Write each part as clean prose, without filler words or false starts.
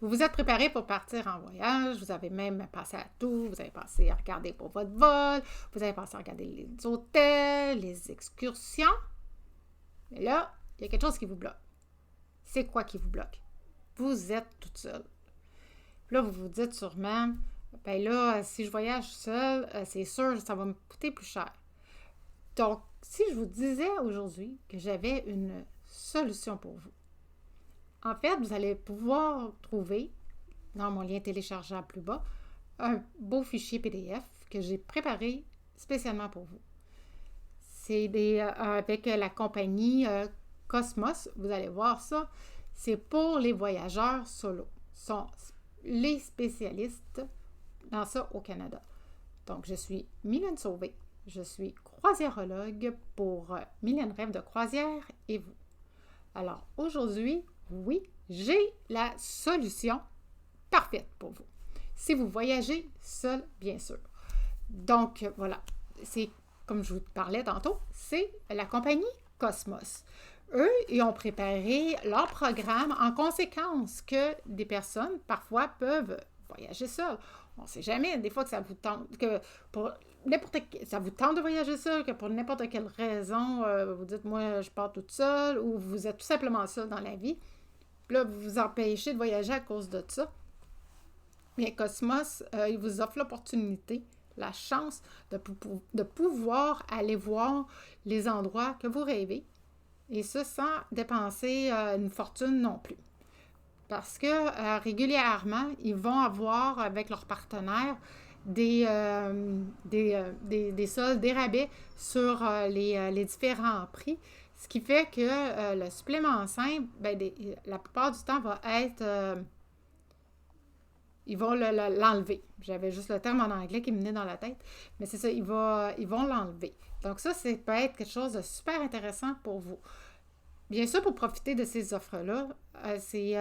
Vous vous êtes préparé pour partir en voyage, vous avez même pensé à tout, vous avez pensé à regarder pour votre vol, vous avez pensé à regarder les hôtels, les excursions. Mais là, il y a quelque chose qui vous bloque. C'est quoi qui vous bloque? Vous êtes toute seule. Puis là, vous vous dites sûrement, ben là, si je voyage seule, c'est sûr, ça va me coûter plus cher. Donc, si je vous disais aujourd'hui que j'avais une solution pour vous, en fait, vous allez pouvoir trouver, dans mon lien téléchargeable plus bas, un beau fichier PDF que j'ai préparé spécialement pour vous. C'est avec la compagnie Cosmos, vous allez voir ça. C'est pour les voyageurs solo. Ce sont les spécialistes dans ça au Canada. Donc, je suis Mylène Sauvé. Je suis croisiérologue pour Mylène Rêve de croisière et vous. Alors, aujourd'hui, oui, j'ai la solution parfaite pour vous. Si vous voyagez seul, bien sûr. Donc, voilà. C'est, comme je vous parlais tantôt, c'est la compagnie Cosmos. Eux, ils ont préparé leur programme en conséquence que des personnes, parfois, peuvent voyager seules. On ne sait jamais, des fois que ça vous tente, que pour ça vous tente de voyager seul, que pour n'importe quelle raison, vous dites, moi, je pars toute seule, ou vous êtes tout simplement seul dans la vie. Puis là, vous vous empêchez de voyager à cause de ça. Bien, Cosmos, il vous offre l'opportunité, la chance de pouvoir aller voir les endroits que vous rêvez, et ça sans dépenser une fortune non plus. Parce que régulièrement, ils vont avoir avec leurs partenaires des soldes, des rabais sur les différents prix, ce qui fait que le supplément simple, ben, la plupart du temps, va être... ils vont l'enlever. J'avais juste le terme en anglais qui me venait dans la tête, mais c'est ça, ils vont l'enlever. Donc ça, c'est peut être quelque chose de super intéressant pour vous. Bien sûr, pour profiter de ces offres-là, c'est,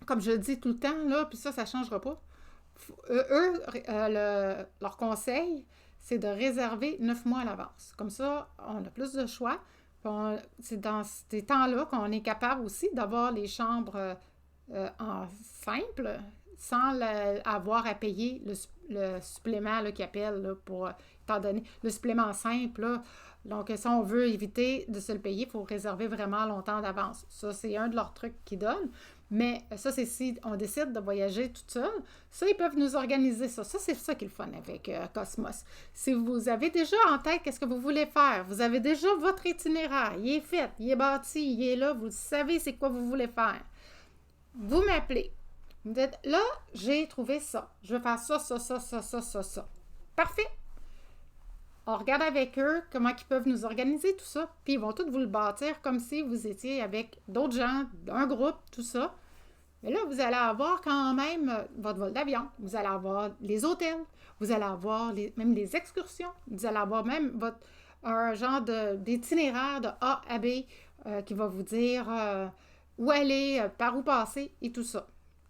comme je le dis tout le temps, là, puis ça ne changera pas. Leur conseil, c'est de réserver 9 mois à l'avance. Comme ça, on a plus de choix. C'est dans ces temps-là qu'on est capable aussi d'avoir les chambres en simple, sans avoir à payer le supplément qu'ils appellent là, pour, étant donné le supplément simple. Là, donc, si on veut éviter de se le payer, il faut réserver vraiment longtemps d'avance. Ça, c'est un de leurs trucs qu'ils donnent. Mais ça, c'est si on décide de voyager toute seule. Ça, ils peuvent nous organiser ça. Ça, c'est ça qui est le fun avec Cosmos. Si vous avez déjà en tête qu'est-ce que vous voulez faire, vous avez déjà votre itinéraire, il est fait, il est bâti, il est là, vous savez c'est quoi vous voulez faire. Vous m'appelez. Vous me dites, là, j'ai trouvé ça. Je veux faire ça, ça, ça, ça, ça, ça, ça. Parfait. On regarde avec eux comment ils peuvent nous organiser tout ça. Puis ils vont tous vous le bâtir comme si vous étiez avec d'autres gens, un groupe, tout ça. Mais là, vous allez avoir quand même votre vol d'avion. Vous allez avoir les hôtels. Vous allez avoir même les excursions. Vous allez avoir même un genre d'itinéraire de A à B qui va vous dire où aller, par où passer et tout ça.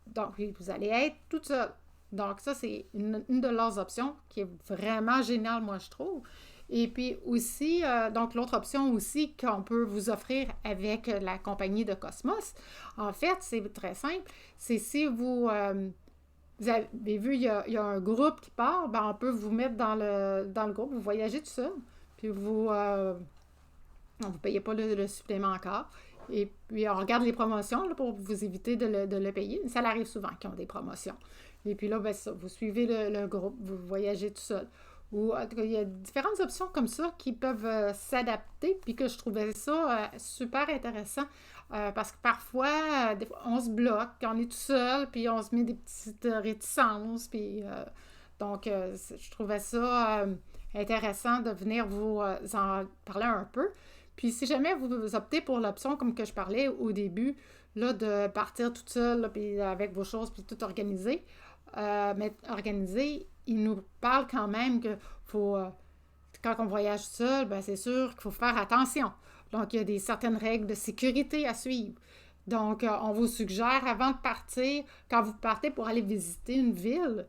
Donc, vous allez être toute seule. Donc, ça, c'est une de leurs options qui est vraiment géniale, moi, je trouve. Et puis aussi, donc l'autre option aussi qu'on peut vous offrir avec la compagnie de Cosmos, en fait, c'est très simple. C'est si vous avez vu, il y a un groupe qui part, ben on peut vous mettre dans le groupe, vous voyagez tout seul, puis vous ne payez pas le supplément encore. Et puis, on regarde les promotions là, pour vous éviter de le payer. Ça arrive souvent qu'ils ont des promotions. Et puis là, ben, ça, vous suivez le groupe, vous voyagez tout seul. Ou en tout cas, il y a différentes options comme ça qui peuvent s'adapter, puis que je trouvais ça super intéressant. Parce que parfois, des fois, on se bloque, on est tout seul, puis on se met des petites réticences. Puis, donc, je trouvais ça intéressant de venir vous en parler un peu. Puis si jamais vous optez pour l'option comme que je parlais au début, là, de partir toute seule, là, puis avec vos choses, puis tout organiser, mais organiser, il nous parle quand même que faut, quand on voyage seul, ben c'est sûr qu'il faut faire attention. Donc, il y a certaines règles de sécurité à suivre. Donc, on vous suggère, avant de partir, quand vous partez pour aller visiter une ville,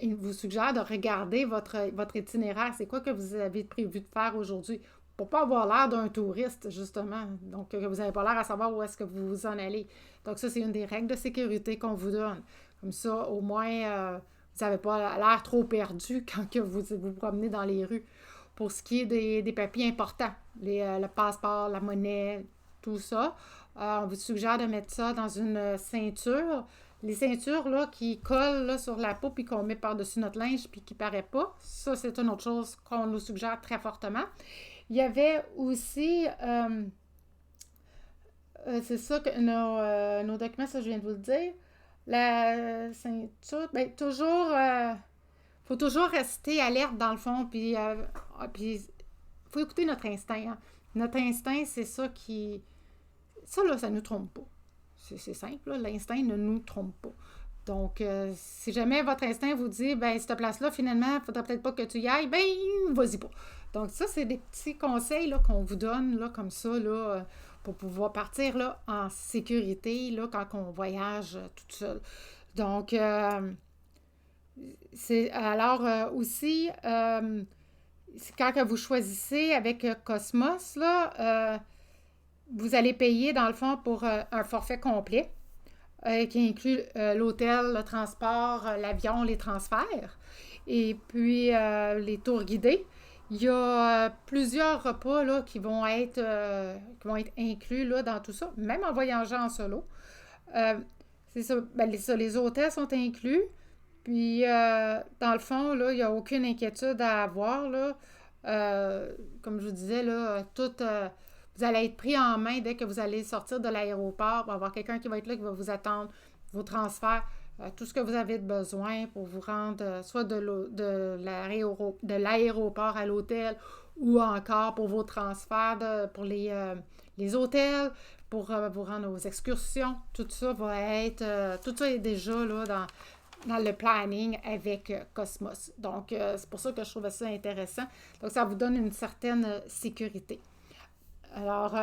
il vous suggère de regarder votre itinéraire. C'est quoi que vous avez prévu de faire aujourd'hui? pour pas avoir l'air d'un touriste, justement. Donc, vous n'avez pas l'air à savoir où est-ce que vous vous en allez. Donc, ça, c'est une des règles de sécurité qu'on vous donne. Comme ça, au moins, vous n'avez pas l'air trop perdu quand que vous promenez dans les rues. Pour ce qui est des papiers importants, le passeport, la monnaie, tout ça, on vous suggère de mettre ça dans une ceinture. Les ceintures là, qui collent là, sur la peau puis qu'on met par-dessus notre linge puis qui ne paraît pas, ça, c'est une autre chose qu'on nous suggère très fortement. Il y avait aussi, c'est ça que nos documents, ça, je viens de vous le dire, la ceinture, bien, toujours, faut toujours rester alerte dans le fond, puis faut écouter notre instinct. Hein. Notre instinct, c'est ça qui... Ça, là, ça ne nous trompe pas. C'est simple, là, l'instinct ne nous trompe pas. Donc, si jamais votre instinct vous dit, ben cette place-là, finalement, il ne faudrait peut-être pas que tu y ailles, ben vas-y pas. Donc, ça, c'est des petits conseils là, qu'on vous donne, là, comme ça, là, pour pouvoir partir là, en sécurité là, quand on voyage toute seule. Donc, c'est alors aussi, c'est quand que vous choisissez avec Cosmos, là, vous allez payer, dans le fond, pour un forfait complet qui inclut l'hôtel, le transport, l'avion, les transferts et puis les tours guidés. Il y a plusieurs repas là, qui vont être inclus là, dans tout ça, même en voyageant en solo. C'est ça, ben, les hôtels sont inclus. Puis, dans le fond, là, il n'y a aucune inquiétude à avoir. Là. Comme je vous disais, là, vous allez être pris en main dès que vous allez sortir de l'aéroport. Il va y avoir quelqu'un qui va être là, qui va vous attendre, vos transferts, tout ce que vous avez de besoin pour vous rendre soit de l'aéroport à l'hôtel ou encore pour vos transferts pour les hôtels, pour vous rendre aux excursions. Tout ça tout ça est déjà là dans le planning avec Cosmos. Donc, c'est pour ça que je trouvais ça intéressant. Donc, ça vous donne une certaine sécurité. Alors,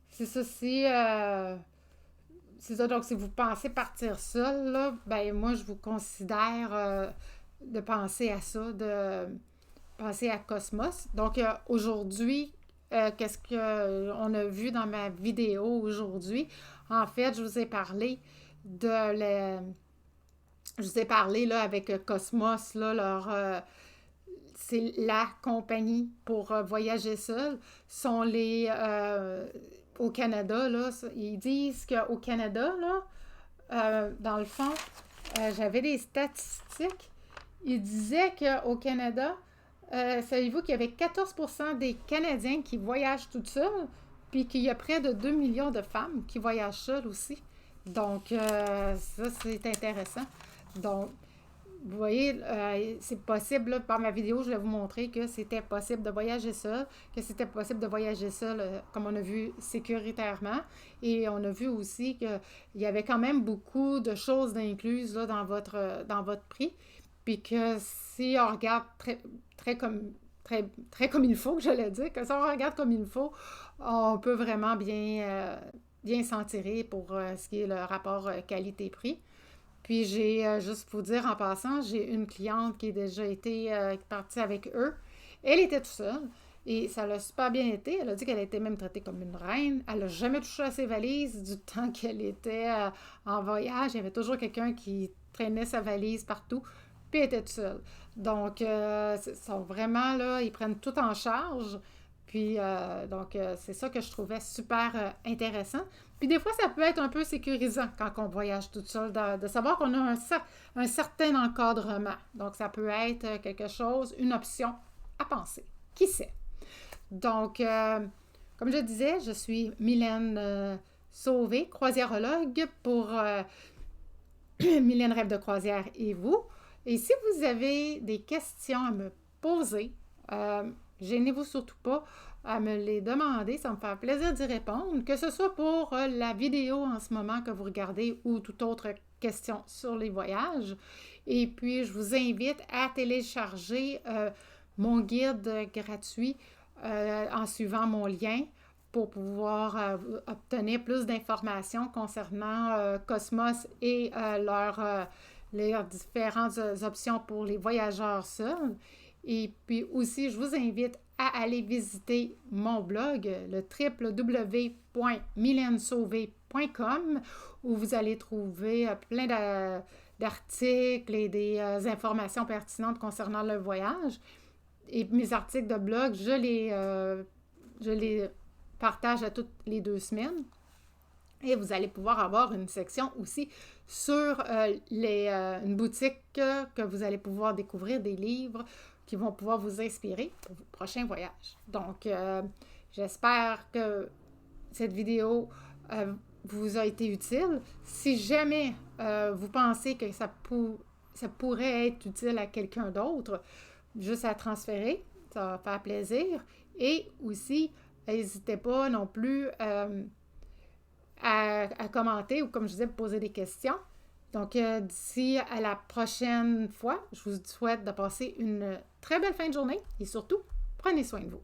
c'est ça, c'est ça. Donc, si vous pensez partir seul, là, ben moi, je vous considère de penser à ça, de penser à Cosmos. Donc, aujourd'hui, qu'est-ce qu'on a vu dans ma vidéo aujourd'hui? En fait, je vous ai parlé je vous ai parlé là, avec Cosmos, là, c'est la compagnie pour voyager seul. Sont au Canada, là, ils disent qu'au Canada, là, dans le fond, j'avais des statistiques. Ils disaient qu'au Canada, savez-vous qu'il y avait 14% des Canadiens qui voyagent toutes seules, puis qu'il y a près de 2 millions de femmes qui voyagent seules aussi. Donc, ça, c'est intéressant. Donc, vous voyez, c'est possible, là, par ma vidéo, je vais vous montrer que c'était possible de voyager seul, que c'était possible de voyager seul, comme on a vu, sécuritairement. Et on a vu aussi qu'il y avait quand même beaucoup de choses incluses là, dans votre prix. Puis que si on regarde très comme il faut, que j'allais dire, que si on regarde comme il faut, on peut vraiment bien s'en tirer pour ce qui est le rapport qualité-prix. Puis juste pour vous dire en passant, j'ai une cliente qui a déjà été partie avec eux. Elle était toute seule et ça l'a super bien été. Elle a dit qu'elle a été même traitée comme une reine. Elle n'a jamais touché à ses valises du temps qu'elle était en voyage. Il y avait toujours quelqu'un qui traînait sa valise partout, puis elle était toute seule. Donc, ils sont vraiment là, ils prennent tout en charge. Puis, donc, c'est ça que je trouvais super intéressant. Puis des fois, ça peut être un peu sécurisant quand on voyage toute seule, de savoir qu'on a un certain encadrement. Donc, ça peut être quelque chose, une option à penser. Qui sait? Donc, comme je disais, je suis Mylène Sauvé, croisiérologue pour Mylène Rêve de croisière et vous. Et si vous avez des questions à me poser, gênez-vous surtout pas à me les demander, ça me fait plaisir d'y répondre, que ce soit pour la vidéo en ce moment que vous regardez ou toute autre question sur les voyages. Et puis, je vous invite à télécharger mon guide gratuit en suivant mon lien pour pouvoir obtenir plus d'informations concernant Cosmos et leurs différentes options pour les voyageurs seuls. Et puis aussi, je vous invite à aller visiter mon blog, le www.mylenesauvé.com, où vous allez trouver plein d'articles et des informations pertinentes concernant le voyage. Et mes articles de blog, je les partage à toutes les 2 semaines. Et vous allez pouvoir avoir une section aussi sur une boutique que vous allez pouvoir découvrir des livres qui vont pouvoir vous inspirer pour vos prochains voyages. Donc, j'espère que cette vidéo vous a été utile. Si jamais vous pensez que ça pourrait être utile à quelqu'un d'autre, juste à transférer, ça va faire plaisir. Et aussi, n'hésitez pas non plus à commenter ou, comme je disais, poser des questions. Donc, d'ici à la prochaine fois, je vous souhaite de passer une très belle fin de journée et surtout, prenez soin de vous.